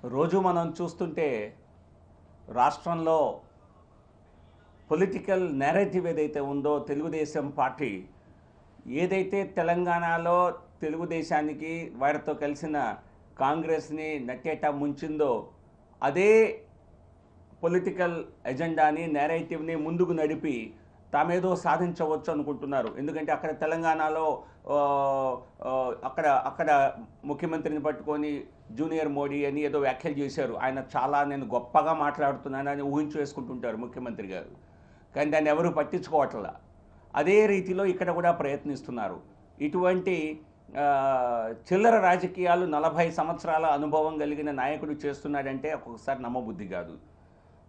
రోజు మనం చూస్తుంటే రాష్ట్రంలో పొలిటికల్ నేరేటివ్ ఏదైతే ఉందో తెలుగుదేశం పార్టీ ఏదైతే తెలంగాణలో తెలుగుదేశానికి వారితో కలిసిన కాంగ్రెస్ని నట్టేట ముంచిందో అదే పొలిటికల్ ఎజెండాని నేరేటివ్ని ముందుకు నడిపి తామేదో సాధించవచ్చు అనుకుంటున్నారు. ఎందుకంటే అక్కడ తెలంగాణలో అక్కడ ముఖ్యమంత్రిని పట్టుకొని జూనియర్ మోడీ అని ఏదో వ్యాఖ్యలు చేశారు. ఆయన చాలా నేను గొప్పగా మాట్లాడుతున్నానని ఊహించి వేసుకుంటుంటారు ముఖ్యమంత్రి గారు. కానీ దాన్ని ఎవరు పట్టించుకోవట్లా. అదే రీతిలో ఇక్కడ కూడా ప్రయత్నిస్తున్నారు. ఇటువంటి చిల్లర రాజకీయాలు 40 సంవత్సరాల అనుభవం కలిగిన నాయకుడు చేస్తున్నాడంటే ఒక్కొక్కసారి నమ్మబుద్ధి కాదు.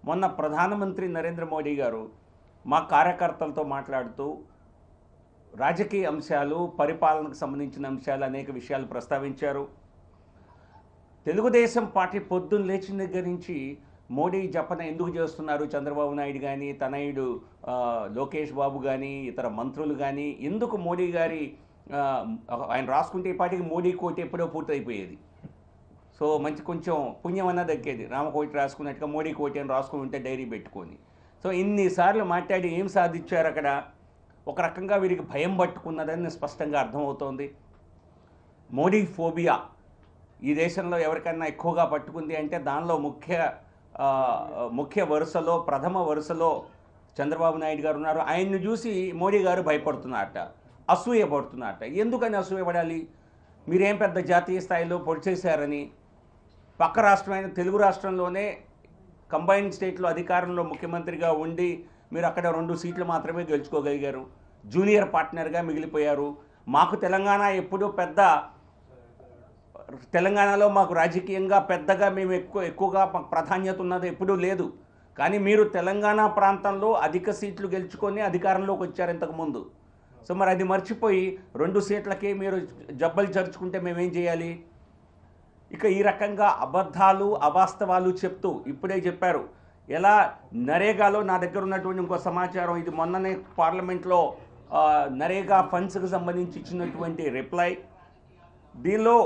మొన్న ప్రధానమంత్రి నరేంద్ర మోడీ గారు మా కార్యకర్తలతో మాట్లాడుతూ రాజకీయ అంశాలు, పరిపాలనకు సంబంధించిన అంశాలు అనేక విషయాలు ప్రస్తావించారు. తెలుగుదేశం పార్టీ పొద్దున్న లేచిన దగ్గర నుంచి మోడీ జపన ఎందుకు చేస్తున్నారు, చంద్రబాబు నాయుడు కానీ, తనయుడు లోకేష్ బాబు కానీ, ఇతర మంత్రులు కానీ, ఎందుకు మోడీ గారి ఆయన రాసుకుంటే ఈ పార్టీకి మోడీ కోటి ఎప్పుడో పూర్తయిపోయేది. సో మంచి కొంచెం పుణ్యం అన్నా దక్కేది. రామకోటి రాసుకున్నట్టుగా మోడీ కోటి అని రాసుకుని ఉంటే డైరీ పెట్టుకొని. సో ఇన్నిసార్లు మాట్లాడి ఏం సాధించారు అక్కడ? ఒక రకంగా వీరికి భయం పట్టుకున్నదని స్పష్టంగా అర్థమవుతోంది. మోడీ ఫోబియా ఈ దేశంలో ఎవరికైనా ఎక్కువగా పట్టుకుంది అంటే దానిలో ముఖ్య వరుసలో, ప్రథమ వరుసలో చంద్రబాబు నాయుడు గారు ఉన్నారు. ఆయన్ని చూసి మోడీ గారు భయపడుతున్నారట, అసూయపడుతున్నారట. ఎందుకని అసూయపడాలి? మీరేం పెద్ద జాతీయ స్థాయిలో పొడి చేశారని. పక్క రాష్ట్రమైన తెలుగు రాష్ట్రంలోనే కంబైన్డ్ స్టేట్లో అధికారంలో ముఖ్యమంత్రిగా ఉండి మీరు అక్కడ 2 సీట్లు మాత్రమే గెలుచుకోగలిగారు. జూనియర్ పార్ట్నర్గా మిగిలిపోయారు. మాకు తెలంగాణ ఎప్పుడూ తెలంగాణలో మాకు రాజకీయంగా పెద్దగా మేము ఎక్కువగా ప్రాధాన్యత ఉన్నది ఎప్పుడూ లేదు. కానీ మీరు తెలంగాణ ప్రాంతంలో అధిక సీట్లు గెలుచుకొని అధికారంలోకి వచ్చారు ఇంతకుముందు. సో మరి అది మర్చిపోయి 2 సీట్లకి మీరు జబ్బలు చరుచుకుంటే మేమేం చేయాలి? ఇక ఈ రకంగా అబద్ధాలు, అవాస్తవాలు చెప్తూ ఇప్పుడే చెప్పారు. ఎలా నరేగాలో నా దగ్గర ఉన్నటువంటి ఇంకో సమాచారం, ఇది మొన్ననే పార్లమెంట్లో నరేగా ఫండ్స్కి సంబంధించి ఇచ్చినటువంటి రిప్లై. దీనిలో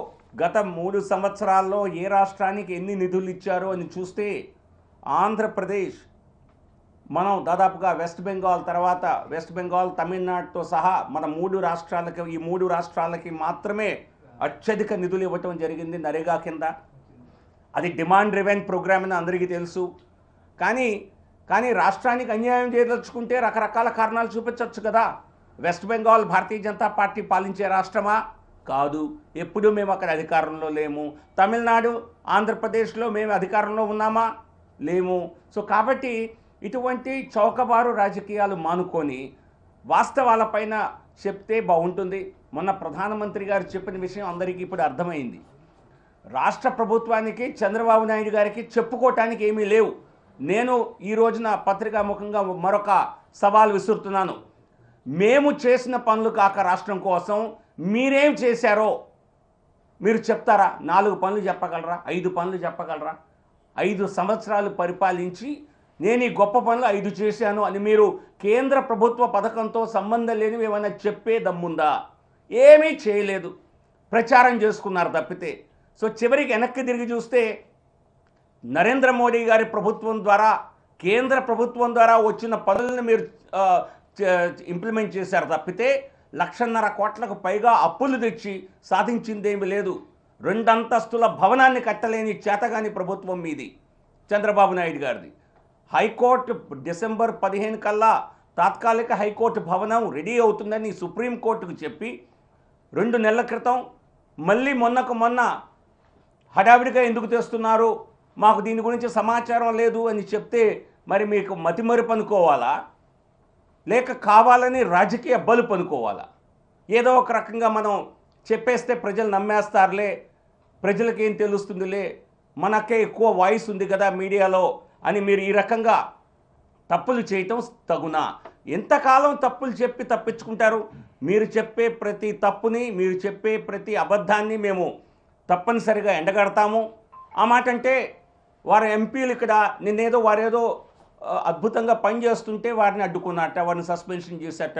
గత 3 సంవత్సరాల్లో ఏ రాష్ట్రానికి ఎన్ని నిధులు ఇచ్చారో అని చూస్తే ఆంధ్రప్రదేశ్, మనం దాదాపుగా వెస్ట్ బెంగాల్ తమిళనాడుతో సహా మన ఈ 3 రాష్ట్రాలకి మాత్రమే అత్యధిక నిధులు ఇవ్వటం జరిగింది నరేగా కింద. అది డిమాండ్ డ్రివెన్ ప్రోగ్రామ్ అని అందరికీ తెలుసు. కానీ రాష్ట్రానికి అన్యాయం చేయదలుచుకుంటే రకరకాల కారణాలు చూపించవచ్చు కదా. వెస్ట్ బెంగాల్ భారతీయ జనతా పార్టీ పాలించే రాష్ట్రమా? కాదు. ఎప్పుడూ మేము అక్కడ అధికారంలో లేము. తమిళనాడు, ఆంధ్రప్రదేశ్లో మేము అధికారంలో ఉన్నామా? లేము. సో కాబట్టి ఇటువంటి చౌకబారు రాజకీయాలు మానుకొని వాస్తవాలపైన చెప్తే బాగుంటుంది. మొన్న ప్రధానమంత్రి గారు చెప్పిన విషయం అందరికీ ఇప్పుడు అర్థమైంది. రాష్ట్ర ప్రభుత్వానికి, చంద్రబాబు నాయుడు గారికి చెప్పుకోవటానికి ఏమీ లేవు. నేను ఈ రోజున పత్రికాముఖంగా మరొక సవాల్ విసురుతున్నాను. మేము చేసిన పనులు కాక రాష్ట్రం కోసం మీరేం చేశారో మీరు చెప్తారా? 4 పనులు చెప్పగలరా? 5 పనులు చెప్పగలరా? 5 సంవత్సరాలు పరిపాలించి నేను ఈ గొప్ప పనులు 5 చేశాను అని మీరు కేంద్ర ప్రభుత్వ పథకంతో సంబంధం లేనివి ఏమైనా చెప్పే దమ్ముందా? ఏమీ చేయలేదు. ప్రచారం చేసుకున్నారు తప్పితే. సో చివరికి వెనక్కి తిరిగి చూస్తే నరేంద్ర మోడీ గారి ప్రభుత్వం ద్వారా, కేంద్ర ప్రభుత్వం ద్వారా వచ్చిన పనులను మీరు ఇంప్లిమెంట్ చేశారు తప్పితే 1,50,000 కోట్లకు పైగా అప్పులు తెచ్చి సాధించిందేమీ లేదు. 2 అంతస్తుల భవనాన్ని కట్టలేని చేతగాని ప్రభుత్వం మీది, చంద్రబాబు నాయుడు గారిది. హైకోర్టు డిసెంబర్ 15 కల్లా తాత్కాలిక హైకోర్టు భవనం రెడీ అవుతుందని సుప్రీంకోర్టుకు చెప్పి 2 నెలల క్రితం మళ్ళీ మొన్న హడావిడిగా ఎందుకు తెస్తున్నారు, మాకు దీని గురించి సమాచారం లేదు అని చెప్తే మరి మీకు మతిమరుపు అనుకోవాలా, లేక కావాలని రాజకీయ బలుపు అనుకోవాలా? ఏదో ఒక రకంగా మనం చెప్పేస్తే ప్రజలు నమ్మేస్తారులే, ప్రజలకేం తెలుస్తుందిలే, మనకే ఎక్కువ వాయిస్ ఉంది కదా మీడియాలో అని మీరు ఈ రకంగా తప్పులు చేయటం తగునా? ఎంతకాలం తప్పులు చెప్పి తప్పించుకుంటారు? మీరు చెప్పే ప్రతి తప్పుని, మీరు చెప్పే ప్రతి అబద్ధాన్ని మేము తప్పనిసరిగా ఎండగడతాము. ఆ మాట అంటే వారి ఎంపీలు ఇక్కడ వారేదో అద్భుతంగా పనిచేస్తుంటే వారిని అడ్డుకున్నట్ట, వారిని సస్పెన్షన్ చేశారట.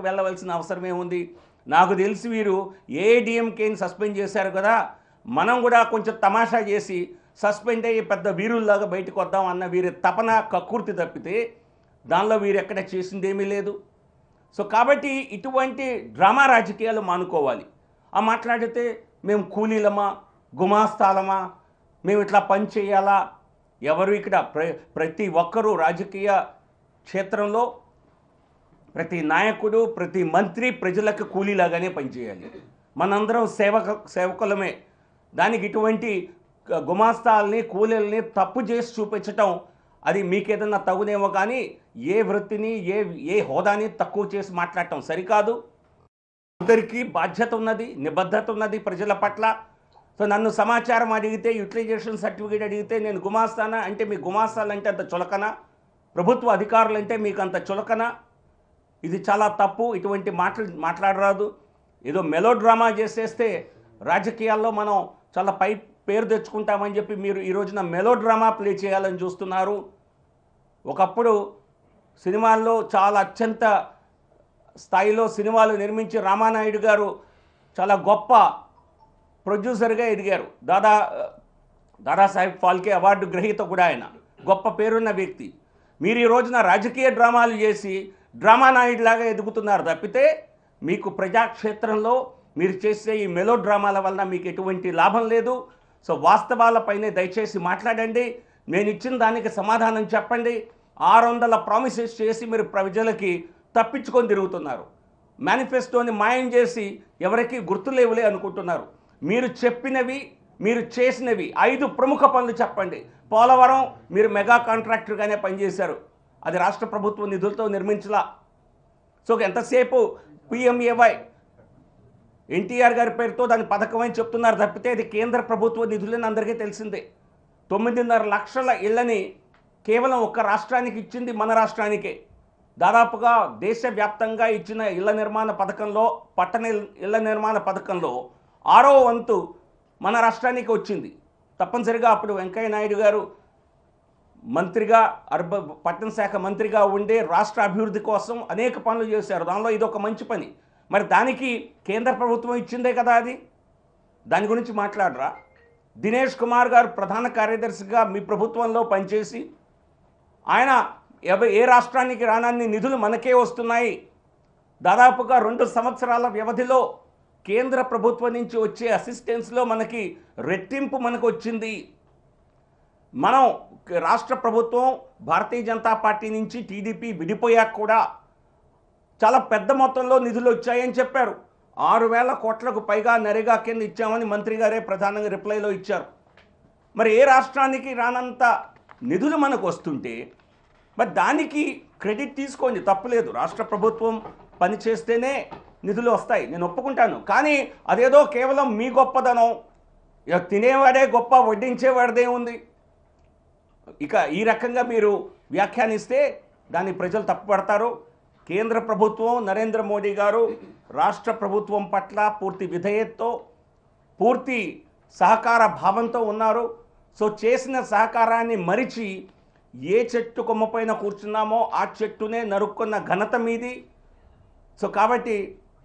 వెళ్ళవలసిన అవసరం ఏముంది? నాకు తెలిసి వీరు ఏఐడిఎంకేని సస్పెండ్ చేశారు కదా, మనం కూడా కొంచెం తమాషా చేసి సస్పెండ్ అయ్యి పెద్ద వీరుల్లాగా బయటకు వద్దాం అన్న వీరి తపన కక్కుర్తి తప్పితే దానిలో వీరు ఎక్కడ చేసింది ఏమీ లేదు. సో కాబట్టి ఇటువంటి డ్రామా రాజకీయాలు మానుకోవాలి. ఆ మాట్లాడితే మేము కూలీలమా, గుమాస్తాలమా, మేము ఇట్లా పని చేయాలా? ఎవరు ఇక్కడ ప్రతి ఒక్కరూ రాజకీయ క్షేత్రంలో ప్రతి నాయకుడు, ప్రతి మంత్రి ప్రజలకు కూలీలాగానే పనిచేయాలి. మనందరం సేవకులమే. దానికి ఇటువంటి గుమాస్తాల్ని, కూలీలని తప్పు చేసి చూపించటం అది మీకేదన్నా తగునేమో, కానీ ఏ వృత్తిని, ఏ హోదాని తక్కువ చేసి మాట్లాడటం సరికాదు. అందరికీ బాధ్యత ఉన్నది, నిబద్ధత ఉన్నది ప్రజల పట్ల. సో నన్ను సమాచారం అడిగితే, యూటిలైజేషన్ సర్టిఫికేట్ అడిగితే నేను గుమాస్తానా అంటే మీ గుమాస్తాలంటే అంత చులకనా? ప్రభుత్వ అధికారులంటే మీకు అంత చులకనా? ఇది చాలా తప్పు. ఇటువంటి మాట్లాడరాదు. ఏదో మెలో డ్రామా చేసేస్తే రాజకీయాల్లో మనం చాలా పేరు తెచ్చుకుంటామని చెప్పి మీరు ఈ రోజున మెలో డ్రామా ప్లే చేయాలని చూస్తున్నారు. ఒకప్పుడు సినిమాల్లో చాలా అత్యంత స్థాయిలో సినిమాలు నిర్మించి రామానాయుడు గారు చాలా గొప్ప ప్రొడ్యూసర్గా ఎదిగారు. దాదాసాహెబ్ ఫాల్కే అవార్డు గ్రహీత కూడా ఆయన, గొప్ప పేరున్న వ్యక్తి. మీరు ఈ రోజున రాజకీయ డ్రామాలు చేసి డ్రామా నాయుడులాగా ఎదుగుతున్నారు తప్పితే మీకు ప్రజాక్షేత్రంలో మీరు చేసే ఈ మెలో డ్రామాల వలన మీకు ఎటువంటి లాభం లేదు. సో వాస్తవాలపైనే దయచేసి మాట్లాడండి. నేను ఇచ్చిన దానికి సమాధానం చెప్పండి. 600 ప్రామిసెస్ చేసి మీరు ప్రజలకి తప్పించుకొని తిరుగుతున్నారు. మేనిఫెస్టోని మాయం చేసి ఎవరికి గుర్తులేవులే అనుకుంటున్నారు. మీరు చెప్పినవి, మీరు చేసినవి 5 ప్రముఖ పనులు చెప్పండి. పోలవరం మీరు మెగా కాంట్రాక్టర్గానే పనిచేశారు, అది రాష్ట్ర ప్రభుత్వ నిధులతో నిర్మించలా. సో ఎంతసేపు పిఎంఏవై ఎన్టీఆర్ గారి పేరుతో దాని పథకం అని చెప్తున్నారు తప్పితే అది కేంద్ర ప్రభుత్వ నిధులని అందరికీ తెలిసిందే. 9.5 లక్షల ఇళ్లని కేవలం ఒక్క రాష్ట్రానికి ఇచ్చింది మన రాష్ట్రానికే. దాదాపుగా దేశవ్యాప్తంగా ఇచ్చిన ఇళ్ల నిర్మాణ పథకంలో, పట్టణ ఇళ్ల నిర్మాణ పథకంలో 6వ వంతు మన రాష్ట్రానికి వచ్చింది. తప్పనిసరిగా అప్పుడు వెంకయ్య నాయుడు గారు మంత్రిగా, పట్టణ శాఖ మంత్రిగా ఉండే రాష్ట్ర అభివృద్ధి కోసం అనేక పనులు చేశారు. దానిలో ఇది ఒక మంచి పని. మరి దానికి కేంద్ర ప్రభుత్వం ఇచ్చిందే కదా అది. దాని గురించి మాట్లాడరా? దినేష్ కుమార్ గారు ప్రధాన కార్యదర్శిగా మీ ప్రభుత్వంలో పనిచేసి ఆయన ఏ రాష్ట్రానికి రానన్ని నిధులు మనకే వస్తున్నాయి. దాదాపుగా 2 సంవత్సరాల వ్యవధిలో కేంద్ర ప్రభుత్వం నుంచి వచ్చే అసిస్టెన్స్లో మనకి రెట్టింపు మనకు వచ్చింది. మనం రాష్ట్ర ప్రభుత్వం భారతీయ జనతా పార్టీ నుంచి టీడీపీ విడిపోయాక కూడా చాలా పెద్ద మొత్తంలో నిధులు వచ్చాయని చెప్పారు. 6,000 కోట్లకు పైగా నరేగా కింద ఇచ్చామని మంత్రి గారే ప్రధానంగా రిప్లైలో ఇచ్చారు. మరి ఏ రాష్ట్రానికి రానంత నిధులు మనకు వస్తుంటే మరి దానికి క్రెడిట్ తీసుకోండి, తప్పులేదు. రాష్ట్ర ప్రభుత్వం పని చేస్తేనే నిధులు వస్తాయి, నేను ఒప్పుకుంటాను. కానీ అదేదో కేవలం మీ గొప్పదనం, ఇక తినేవాడే గొప్ప, వడ్డించేవాడిదే ఉంది. ఇక ఈ రకంగా మీరు వ్యాఖ్యానిస్తే దాన్ని ప్రజలు తప్పుపడతారు. కేంద్ర ప్రభుత్వం, నరేంద్ర మోడీ గారు రాష్ట్ర ప్రభుత్వం పట్ల పూర్తి విధేయతతో, పూర్తి సహకార భావంతో ఉన్నారు. సో చేసిన సహకారాన్ని మరిచి ఏ చెట్టు కొమ్మపైన కూర్చున్నామో ఆ చెట్టునే నరుక్కున్న ఘనత మీది. సో కాబట్టి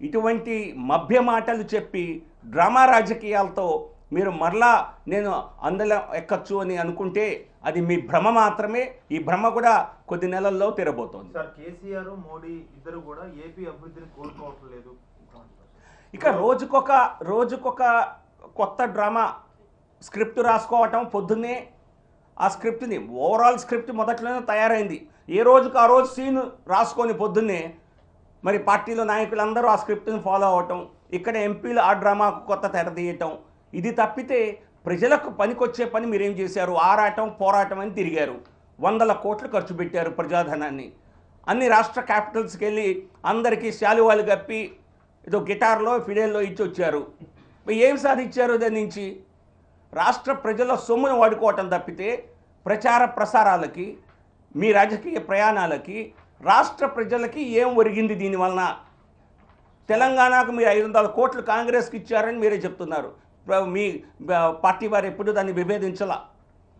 ఇటువంటి మభ్య మాటలు చెప్పి డ్రామా రాజకీయాలతో మీరు మరలా నేను అందులో ఎక్కచ్చు అని అనుకుంటే అది మీ భ్రమ మాత్రమే. ఈ భ్రమ కూడా కొద్ది నెలల్లో తీరబోతోంది. సార్, కేసీఆర్ మోడీ ఇద్దరు కూడా ఏపీ అభివృద్ధిని కోరుకోవట్లేదు. ఇక రోజుకొక కొత్త డ్రామా స్క్రిప్ట్ రాసుకోవటం, పొద్దున్నే ఆ స్క్రిప్ట్ని, ఓవరాల్ స్క్రిప్ట్ మొదట్లోనే తయారైంది. ఏ రోజుకు ఆ రోజు సీన్ రాసుకొని పొద్దున్నే మరి పార్టీలో నాయకులందరూ ఆ స్క్రిప్ట్ని ఫాలో అవ్వటం, ఇక్కడ ఎంపీలు ఆ డ్రామాకు కొత్త తెర తీయటం. ఇది తప్పితే ప్రజలకు పనికొచ్చే పని మీరేం చేశారు? ఆరాటం, పోరాటం అని తిరిగారు. 100 కోట్లు ఖర్చు పెట్టారు ప్రజాధనాన్ని. అన్ని రాష్ట్ర క్యాపిటల్స్కి వెళ్ళి అందరికీ శాలువాలు కప్పి ఏదో గిటార్లో ఫిడేల్లో ఇచ్చి వచ్చారు. ఏం సాధించారు? దాని నుంచి రాష్ట్ర ప్రజల సొమ్మును వాడుకోవటం తప్పితే ప్రచార ప్రసారాలకి, మీ రాజకీయ ప్రయాణాలకి రాష్ట్ర ప్రజలకి ఏం ఒరిగింది దీనివలన? తెలంగాణకు మీరు 500 కోట్లు కాంగ్రెస్కి ఇచ్చారని మీరే చెప్తున్నారు. మీ పార్టీ వారు ఎప్పుడు దాన్ని విభేదించాల.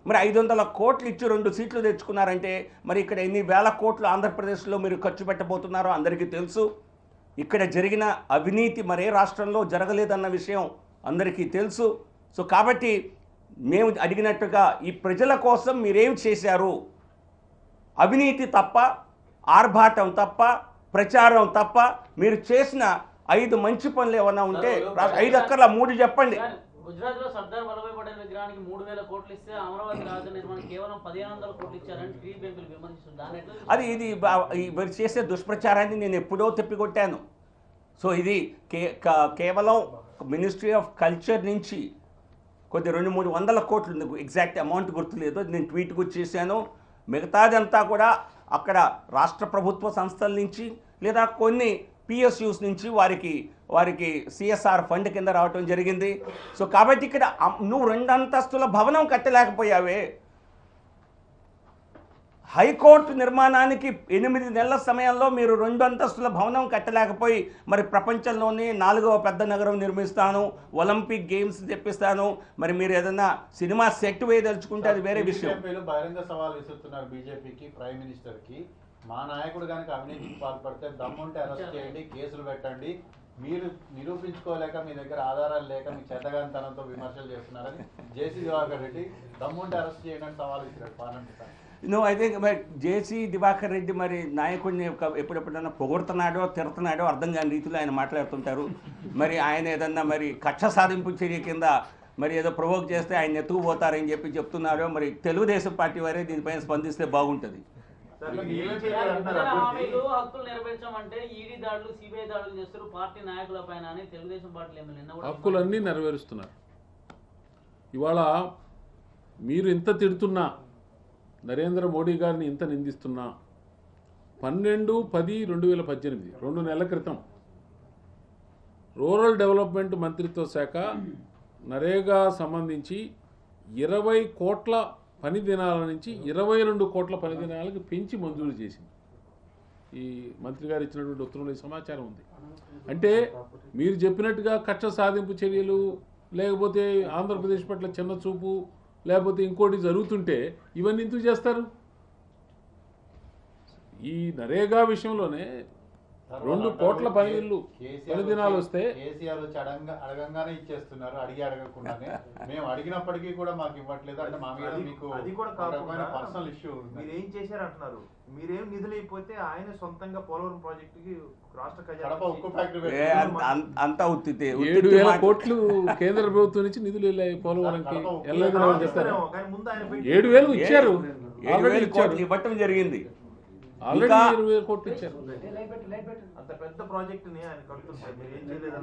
మరి 500 కోట్లు ఇచ్చి 2 సీట్లు తెచ్చుకున్నారంటే మరి ఇక్కడ ఎన్ని వేల కోట్లు ఆంధ్రప్రదేశ్లో మీరు ఖర్చు పెట్టబోతున్నారో అందరికీ తెలుసు. ఇక్కడ జరిగిన అవినీతి మరే రాష్ట్రంలో జరగలేదన్న విషయం అందరికీ తెలుసు. సో కాబట్టి మేము అడిగినట్టుగా ఈ ప్రజల కోసం మీరేం చేశారు? అవినీతి తప్ప, ఆర్భాటం తప్ప, ప్రచారం తప్ప మీరు చేసిన 5 మంచి పనులు ఏమన్నా ఉంటే 5 అక్కర్ల 3 చెప్పండి. గుజరాత్ లో సర్దార్ వల్లభాయ్ పటేల్ విగ్రహానికి 3000 కోట్లు ఇస్తే అమరావతి రాజధాని నిర్మాణం కేవలం 1500 కోట్లు ఇచ్చారని టీడీపీ ఎంపీలు విమర్శిస్తున్నారు. దాని ఎట్లా అది వీరు చేసే దుష్ప్రచారాన్ని నేను ఎప్పుడో తిప్పికొట్టాను. సో ఇది కేవలం మినిస్ట్రీ ఆఫ్ కల్చర్ నుంచి కొద్ది 200-300 కోట్లు, ఎగ్జాక్ట్ అమౌంట్ గుర్తులేదు, నేను ట్వీట్ కూడా చేశాను. మిగతాదంతా కూడా అక్కడ రాష్ట్ర ప్రభుత్వ సంస్థల నుంచి లేదా కొన్ని పిఎస్యూస్ నుంచి వారికి సిఎస్ఆర్ ఫండ్ కింద రావటం జరిగింది. సో కాబట్టి ఇక్కడ నువ్వు 2 అంతస్తుల భవనం కట్టలేకపోయావే. హైకోర్టు నిర్మాణానికి 8 నెలల సమయంలో మీరు 2 అంతస్తుల భవనం కట్టలేకపోయి మరి ప్రపంచంలోనే 4వ పెద్ద నగరం నిర్మిస్తాను, ఒలింపిక్ గేమ్స్ తెప్పిస్తాను, మరి మీరు ఏదన్నా సినిమా సెట్ వేయదలుచుకుంటే అది వేరే విషయం. బహిరంగ సవాల్ విసురుతున్నారు బీజేపీకి, ప్రైమ్ మినిస్టర్కి. మా నాయకుడు కనుక అవినీతికి పాల్పడితే దమ్ముంటే అరెస్ట్ చేయండి, కేసులు పెట్టండి. మీరు నిరూపించుకోలేక, మీ దగ్గర ఆధారాలు లేక, మీ చెడ్డగానితనంతో విమర్శలు చేస్తున్నారని జేసీ దివాకర్ రెడ్డి దమ్ముంటే అరెస్ట్ చేయండి అని సవాల్ ఇచ్చారు పార్లమెంట్. అయితే మరి జేసీ దివాకర్ రెడ్డి మరి నాయకుడిని ఎప్పుడెప్పుడన్నా పొగుడుతున్నాడో తిడుతున్నాడో అర్థం కాని రీతిలో ఆయన మాట్లాడుతుంటారు. మరి ఆయన ఏదన్నా మరి కక్ష సాధింపు చర్య కింద మరి ఏదో ప్రొవోక్ చేస్తే ఆయన ఎత్తుకుపోతారని చెప్తున్నారో మరి తెలుగుదేశం పార్టీ వారే దీనిపైన స్పందిస్తే బాగుంటుంది. హక్కులు నెరవేర్చామంటే ఈడీ దాడులు, సిబిఐ దాడులు చేస్తారు పార్టీ నాయకుల పైన అని తెలుగుదేశం పార్టీ ఎమ్మెల్యే హక్కులన్నీ నెరవేరుస్తున్నారు. ఇవాళ మీరు ఇంత తిడుతున్నా, నరేంద్ర మోడీ గారిని ఇంత నిందిస్తున్నా, 12/10/2018 2 నెలల క్రితం రూరల్ డెవలప్మెంట్ మంత్రిత్వ శాఖ నరేగా సంబంధించి 20 కోట్ల పని దినాల నుంచి 22 కోట్ల పని దినాలకు పెంచి మంజూరు చేసింది. ఈ మంత్రి గారు ఇచ్చినటువంటి ఉత్తర్వుల సమాచారం ఉంది. అంటే మీరు చెప్పినట్టుగా కక్ష సాధింపు చర్యలు, లేకపోతే ఆంధ్రప్రదేశ్ పట్ల చిన్న చూపు, లేకపోతే ఇంకోటి జరుగుతుంటే ఇవన్నీ ఎందుకు చేస్తారు? ఈ నరేగా విషయంలోనే 2 కోట్ల పని దినాలు వస్తే కేసీఆర్ వచ్చి అడగంగానే ఇచ్చేస్తున్నారు, అడగకుండానే. మేము అడిగినప్పటికీ కూడా మాకు ఇవ్వట్లేదు అంటే మా మీద మీకు అది కూడా కాకుండా పర్సనల్ ఇష్యూ. మీరు ఏం చేశారు అంటున్నారు. మీరేం నిధులు అయిపోతే ఆయన సొంతంగా పోలవరం ప్రాజెక్టుకి రాష్ట్ర కడప ఉక్కు ఫ్యాక్టరీ అంతా ఉత్తితే 7,000 కోట్లు కేంద్ర ప్రభుత్వం నుంచి నిధులు వెళ్ళాయి పోలవరంకి. వెళ్ళలేదని చెప్తారు. 7,000 ఇచ్చారు, ఆల్రెడీ ఇవ్వటం జరిగింది. ఆల్రెడీ 20,000 కోట్లు ఇచ్చారు. అంత పెద్ద ప్రాజెక్టుని ఆయన కడుతున్నారు, మీరు ఏం చేయలేదు.